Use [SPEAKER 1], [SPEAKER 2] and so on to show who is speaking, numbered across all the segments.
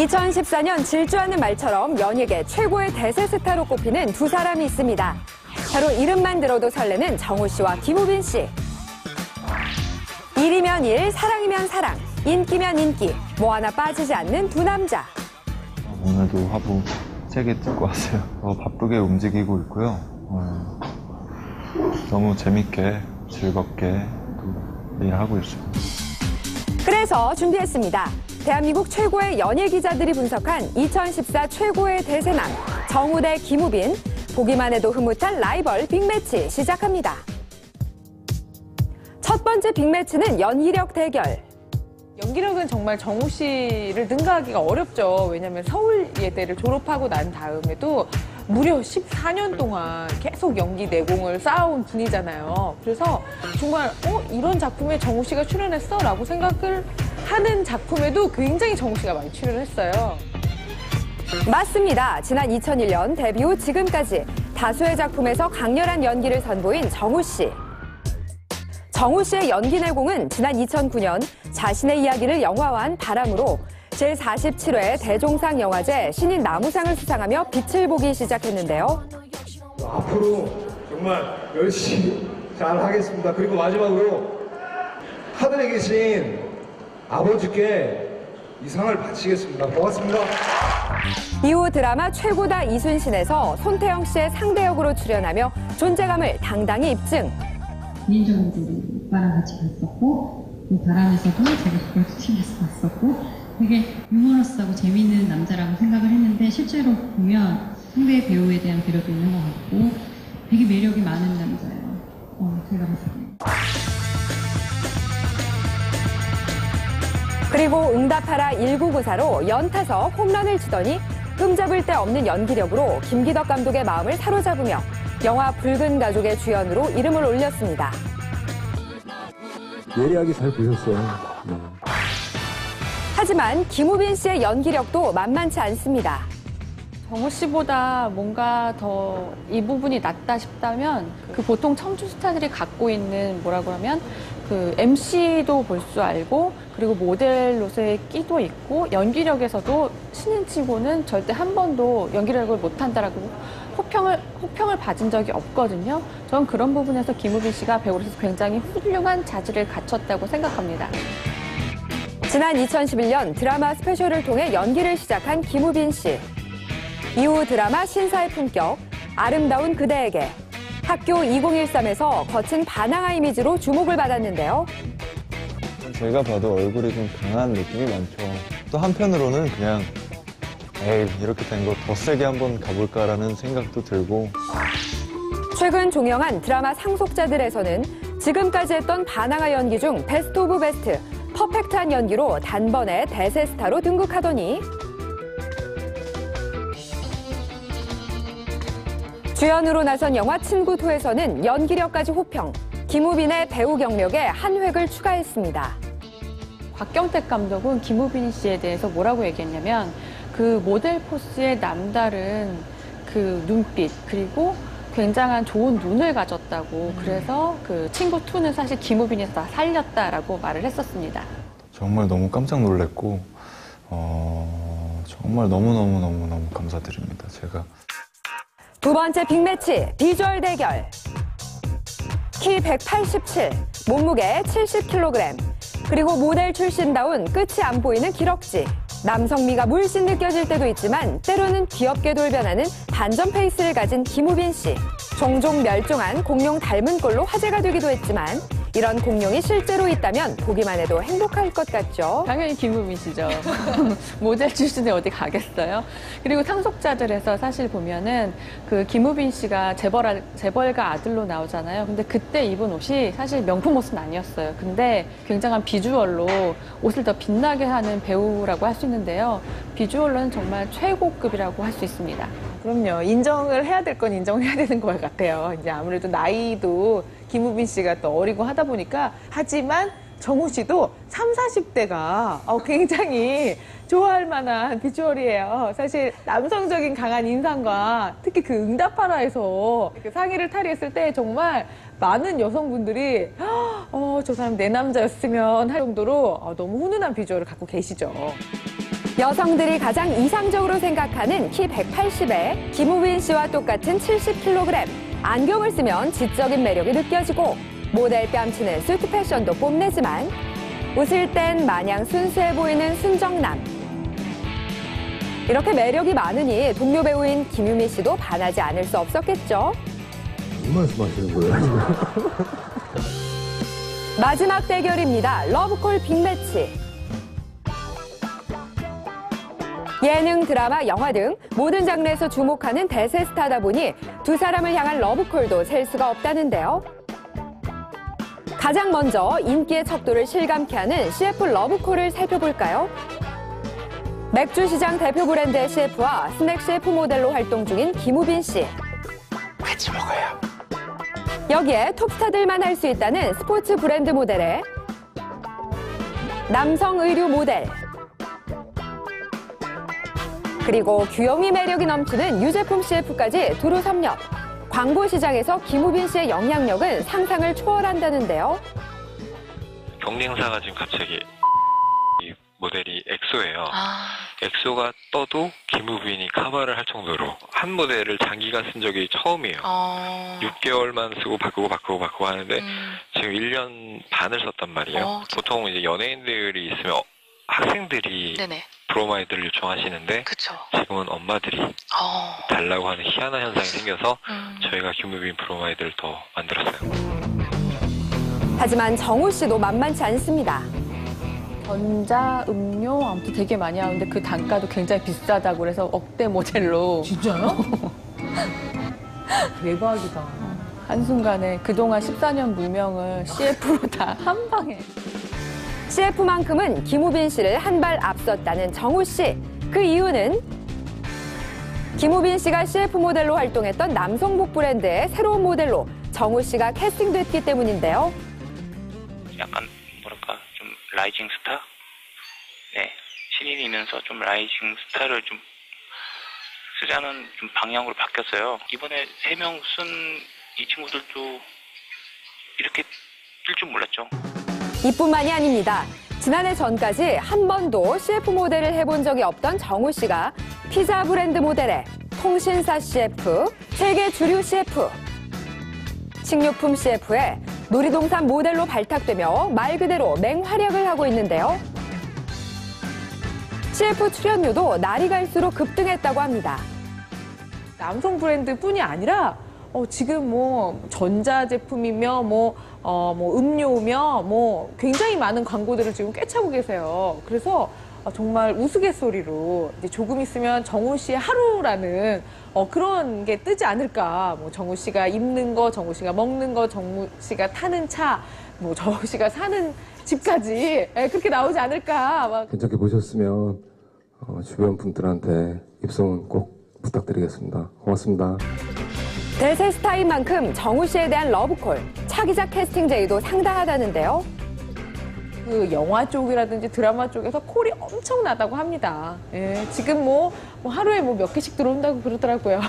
[SPEAKER 1] 2014년 질주하는 말처럼 연예계 최고의 대세 스타로 꼽히는 두 사람이 있습니다. 바로 이름만 들어도 설레는 정우 씨와 김우빈 씨. 일이면 일, 사랑이면 사랑, 인기면 인기, 뭐 하나 빠지지 않는 두 남자.
[SPEAKER 2] 오늘도 화보 3개 찍고 왔어요. 바쁘게 움직이고 있고요. 너무 재밌게 즐겁게 또 일하고 있습니다.
[SPEAKER 1] 그래서 준비했습니다. 대한민국 최고의 연예 기자들이 분석한 2014 최고의 대세남 정우 대 김우빈. 보기만 해도 흐뭇한 라이벌 빅매치 시작합니다. 첫 번째 빅매치는 연기력 대결.
[SPEAKER 3] 연기력은 정말 정우 씨를 능가하기가 어렵죠. 왜냐하면 서울예대를 졸업하고 난 다음에도 무려 14년 동안 계속 연기 내공을 쌓아온 분이잖아요. 그래서 정말 이런 작품에 정우 씨가 출연했어? 라고 생각을 하는 작품에도 굉장히 정우 씨가 많이 출연을 했어요.
[SPEAKER 1] 맞습니다. 지난 2001년 데뷔 후 지금까지 다수의 작품에서 강렬한 연기를 선보인 정우 씨. 정우 씨의 연기 내공은 지난 2009년 자신의 이야기를 영화화한 바람으로 제47회 대종상 영화제 신인 나무상을 수상하며 빛을 보기 시작했는데요.
[SPEAKER 4] 앞으로 정말 열심히 잘 하겠습니다. 그리고 마지막으로 하늘에 계신 아버지께 이 상을 바치겠습니다. 고맙습니다.
[SPEAKER 1] 이후 드라마 최고다 이순신에서 손태영 씨의 상대 역으로 출연하며 존재감을 당당히 입증.
[SPEAKER 5] 개인적으로 오빠랑 같이 봤었고 바람에서도 제가 그걸 팀에서 봤었고 되게 유머러스하고 재미있는 남자라고 생각을 했는데 실제로 보면 상대 배우에 대한 배려도 있는 것 같고 되게 매력이 많은 남자예요. 제가 봤을 때.
[SPEAKER 1] 그리고 응답하라 1994로 연타석 홈런을 치더니 흠잡을 데 없는 연기력으로 김기덕 감독의 마음을 사로잡으며 영화 붉은 가족의 주연으로 이름을 올렸습니다.
[SPEAKER 6] 예리하게 잘 보셨어요. 네.
[SPEAKER 1] 하지만 김우빈 씨의 연기력도 만만치 않습니다.
[SPEAKER 7] 정우 씨보다 뭔가 더 이 부분이 낫다 싶다면 그 보통 청춘 스타들이 갖고 있는 뭐라고 하면 그 MC도 볼 줄 알고 그리고 모델로서의 끼도 있고 연기력에서도 신인치고는 절대 한 번도 연기력을 못한다라고 호평을 받은 적이 없거든요. 전 그런 부분에서 김우빈 씨가 배우로서 굉장히 훌륭한 자질을 갖췄다고 생각합니다.
[SPEAKER 1] 지난 2011년 드라마 스페셜을 통해 연기를 시작한 김우빈 씨. 이후 드라마 신사의 품격, 아름다운 그대에게, 학교 2013에서 거친 반항아 이미지로 주목을 받았는데요.
[SPEAKER 2] 제가 봐도 얼굴이 좀 강한 느낌이 많죠. 또 한편으로는 그냥 에이 이렇게 된 거 더 세게 한번 가볼까라는 생각도 들고.
[SPEAKER 1] 최근 종영한 드라마 상속자들에서는 지금까지 했던 반항아 연기 중 베스트 오브 베스트, 퍼펙트한 연기로 단번에 대세 스타로 등극하더니 주연으로 나선 영화 친구2에서는 연기력까지 호평, 김우빈의 배우 경력에 한 획을 추가했습니다.
[SPEAKER 7] 곽경택 감독은 김우빈 씨에 대해서 뭐라고 얘기했냐면 그 모델 포스의 남다른 그 눈빛 그리고 굉장한 좋은 눈을 가졌다고 그래서 그 친구2는 사실 김우빈이 다 살렸다라고 말을 했었습니다.
[SPEAKER 2] 정말 너무 깜짝 놀랐고 정말 너무 감사드립니다. 제가.
[SPEAKER 1] 두 번째 빅매치 비주얼 대결. 키 187, 몸무게 70kg, 그리고 모델 출신다운 끝이 안 보이는 기럭지. 남성미가 물씬 느껴질 때도 있지만 때로는 귀엽게 돌변하는 반전 페이스를 가진 김우빈 씨. 종종 멸종한 공룡 닮은 꼴로 화제가 되기도 했지만 이런 공룡이 실제로 있다면 보기만 해도 행복할 것 같죠?
[SPEAKER 7] 당연히 김우빈 씨죠. 모델 출신에 어디 가겠어요? 그리고 상속자들에서 사실 보면은 그 김우빈 씨가 재벌가 아들로 나오잖아요. 근데 그때 입은 옷이 사실 명품 옷은 아니었어요. 근데 굉장한 비주얼로 옷을 더 빛나게 하는 배우라고 할 수 있는데요. 비주얼로는 정말 최고급이라고 할 수 있습니다.
[SPEAKER 3] 그럼요. 인정을 해야 될 건 인정해야 되는 것 같아요. 이제 아무래도 나이도 김우빈 씨가 또 어리고 하다 보니까 하지만 정우 씨도 30, 40대가 굉장히 좋아할 만한 비주얼이에요. 사실 남성적인 강한 인상과 특히 그 응답하라에서 그 상의를 탈의했을 때 정말 많은 여성분들이 저 사람 내 남자였으면 할 정도로 너무 훈훈한 비주얼을 갖고 계시죠.
[SPEAKER 1] 여성들이 가장 이상적으로 생각하는 키 180에 김우빈 씨와 똑같은 70kg. 안경을 쓰면 지적인 매력이 느껴지고 모델 뺨치는 수트 패션도 뽐내지만 웃을 땐 마냥 순수해 보이는 순정남. 이렇게 매력이 많으니 동료 배우인 김유미 씨도 반하지 않을 수 없었겠죠.
[SPEAKER 6] 무슨 말씀하시는 거예요, 지금?
[SPEAKER 1] 마지막 대결입니다. 러브콜 빅매치. 예능, 드라마, 영화 등 모든 장르에서 주목하는 대세 스타다 보니 두 사람을 향한 러브콜도 셀 수가 없다는데요. 가장 먼저 인기의 척도를 실감케 하는 CF 러브콜을 살펴볼까요? 맥주 시장 대표 브랜드의 CF와 스낵 CF 모델로 활동 중인 김우빈 씨.
[SPEAKER 8] 같이 먹어요.
[SPEAKER 1] 여기에 톱스타들만 할 수 있다는 스포츠 브랜드 모델에 남성 의류 모델, 그리고 귀요미 매력이 넘치는 유제품 CF까지 두루 섭렵. 광고 시장에서 김우빈 씨의 영향력은 상상을 초월한다는데요.
[SPEAKER 9] 경쟁사가 지금 갑자기 이 모델이 엑소예요. 엑소가 떠도 김우빈이 커버를 할 정도로 한 모델을 장기간 쓴 적이 처음이에요. 6개월만 쓰고 바꾸고 하는데 지금 1년 반을 썼단 말이에요. 보통 이제 연예인들이 있으면 학생들이
[SPEAKER 8] 네네.
[SPEAKER 9] 브로마이드를 요청하시는데
[SPEAKER 8] 그쵸.
[SPEAKER 9] 지금은 엄마들이 달라고 하는 희한한 현상이 생겨서 저희가 김우빈 브로마이드를 더 만들었어요.
[SPEAKER 1] 하지만 정우 씨도 만만치 않습니다.
[SPEAKER 7] 전자, 음료 아무튼 되게 많이 하는데 그 단가도 굉장히 비싸다고 그래서 억대 모델로
[SPEAKER 3] 진짜요? 대박이다.
[SPEAKER 7] 한순간에 그동안 14년 무명을 CF로 다 한 방에.
[SPEAKER 1] CF만큼은 김우빈 씨를 한 발 앞섰다는 정우 씨. 그 이유는 김우빈 씨가 CF 모델로 활동했던 남성복 브랜드의 새로운 모델로 정우 씨가 캐스팅됐기 때문인데요.
[SPEAKER 10] 약간 뭐랄까 좀 라이징 스타? 네, 신인이면서 좀 라이징 스타를 좀 쓰자는 좀 방향으로 바뀌었어요. 이번에 3명 쓴 이 친구들도 이렇게 뛸 줄 몰랐죠.
[SPEAKER 1] 이뿐만이 아닙니다. 지난해 전까지 한 번도 CF 모델을 해본 적이 없던 정우 씨가 피자 브랜드 모델에 통신사 CF, 세계 주류 CF, 식료품 CF에 놀이동산 모델로 발탁되며 말 그대로 맹활약을 하고 있는데요. CF 출연료도 날이 갈수록 급등했다고 합니다.
[SPEAKER 3] 남성 브랜드뿐이 아니라 지금 뭐 전자제품이며 뭐 음료며 뭐 굉장히 많은 광고들을 지금 꿰차고 계세요. 그래서 정말 우스갯소리로 이제 조금 있으면 정우 씨의 하루라는 그런 게 뜨지 않을까. 뭐 정우 씨가 입는 거, 정우 씨가 먹는 거, 정우 씨가 타는 차, 뭐 정우 씨가 사는 집까지 그렇게 나오지 않을까. 막.
[SPEAKER 6] 괜찮게 보셨으면 주변 분들한테 입소문 꼭 부탁드리겠습니다. 고맙습니다.
[SPEAKER 1] 대세 스타인 만큼 정우 씨에 대한 러브콜, 차기작 캐스팅 제의도 상당하다는데요.
[SPEAKER 3] 그 영화 쪽이라든지 드라마 쪽에서 콜이 엄청나다고 합니다. 예, 지금 뭐 하루에 몇 개씩 들어온다고 그러더라고요.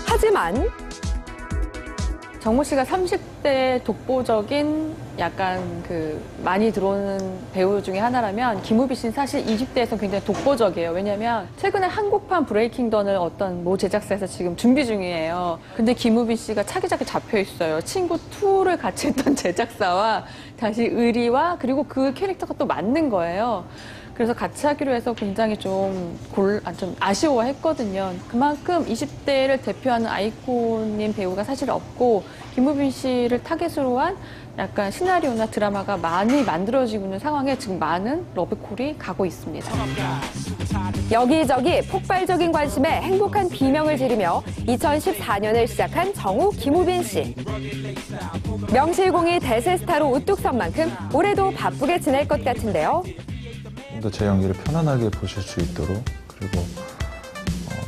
[SPEAKER 1] 하지만
[SPEAKER 7] 정우 씨가 30대 독보적인 약간 많이 들어오는 배우 중에 하나라면 김우빈 씨는 사실 20대에서 굉장히 독보적이에요. 왜냐면 최근에 한국판 브레이킹 던을 어떤 모 제작사에서 지금 준비 중이에요. 근데 김우빈 씨가 차기작에 잡혀 있어요. 친구 2를 같이 했던 제작사와 다시 의리와 그리고 그 캐릭터가 또 맞는 거예요. 그래서 같이 하기로 해서 굉장히 좀 아쉬워했거든요. 그만큼 20대를 대표하는 아이콘인 배우가 사실 없고 김우빈 씨를 타겟으로 한 약간 시나리오나 드라마가 많이 만들어지고 있는 상황에 지금 많은 러브콜이 가고 있습니다.
[SPEAKER 1] 여기저기 폭발적인 관심에 행복한 비명을 지르며 2014년을 시작한 정우, 김우빈 씨. 명실공히 대세 스타로 우뚝 선 만큼 올해도 바쁘게 지낼 것 같은데요.
[SPEAKER 2] 좀 더 제 연기를 편안하게 보실 수 있도록 그리고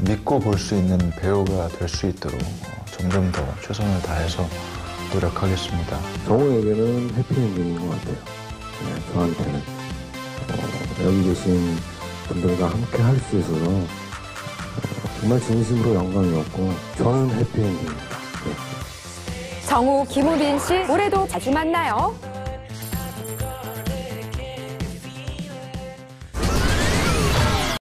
[SPEAKER 2] 믿고 볼 수 있는 배우가 될 수 있도록 점점 더 최선을 다해서 노력하겠습니다.
[SPEAKER 6] 정우에게는 해피엔딩인 것 같아요. 네, 저한테는 여기 계신 분들과 함께 할 수 있어서 정말 진심으로 영광이었고 저는 해피엔딩입니다. 네.
[SPEAKER 1] 정우, 김우빈 씨 올해도 자주 만나요.